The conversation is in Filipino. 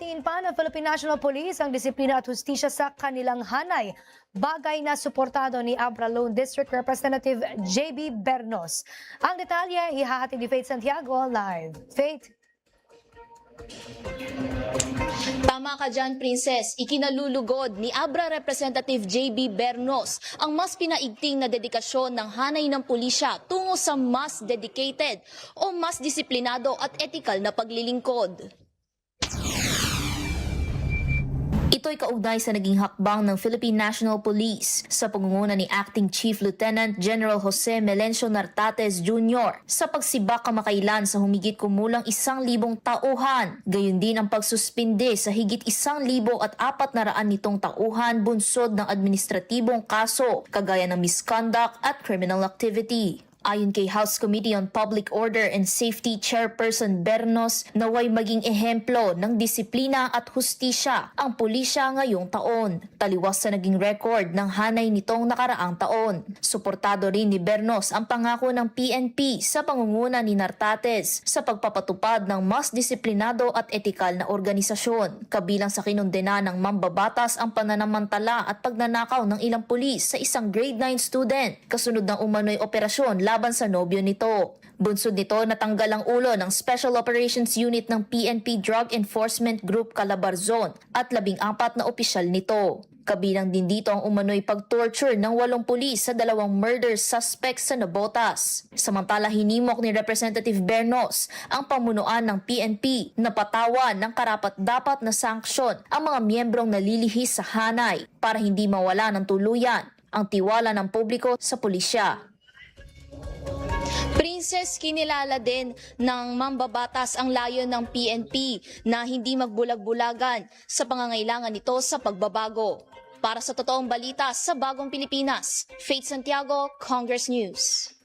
Diin pa ng Philippine National Police ang disiplina at hustisya sa kanilang hanay. Bagay na suportado ni Abra Lone District Representative JB Bernos. Ang detalye ihahatid ni Faith Santiago live. Faith. Tama ka dyan, Princess. Ikinalulugod ni Abra Representative JB Bernos ang mas pinaigting na dedikasyon ng hanay ng pulisya tungo sa mas dedicated o mas disiplinado at etikal na paglilingkod. Ito'y kaugnay sa naging hakbang ng Philippine National Police sa pangunguna ni Acting Chief Lieutenant General Jose Melencio Nartates Jr. sa pagsibak kamakailan sa humigit kumulang 1,000 tauhan. Gayon din ang pagsuspinde sa higit 1,400 nitong tauhan bunsod ng administratibong kaso kagaya ng misconduct at criminal activity. Ayon kay House Committee on Public Order and Safety Chairperson Bernos, naway maging ehemplo ng disiplina at hustisya ang pulisya ngayong taon. Taliwas sa naging record ng hanay nitong nakaraang taon. Suportado rin ni Bernos ang pangako ng PNP sa pangunguna ni Nartates sa pagpapatupad ng mas disiplinado at etikal na organisasyon. Kabilang sa kinundena ng mambabatas ang pananamantala at pagnanakaw ng ilang pulis sa isang grade 9 student kasunod ng umano'y operasyon laban sa nobyo nito. Bunsod nito, natanggal ang ulo ng Special Operations Unit ng PNP Drug Enforcement Group Calabarzon at 14 na opisyal nito. Kabilang din dito ang umano'y pag-torture ng 8 pulis sa 2 murder suspects sa Navotas. Samantala, hinimok ni Representative Bernos ang pamunuan ng PNP na patawan ng karapat-dapat na sanksyon ang mga miyembrong nalilihis sa hanay para hindi mawala ng tuluyan ang tiwala ng publiko sa pulisya. Princess, kinilala din ng mambabatas ang layon ng PNP na hindi magbulag-bulagan sa pangangailangan nito sa pagbabago. Para sa totoong balita sa Bagong Pilipinas, Faith Santiago, Congress News.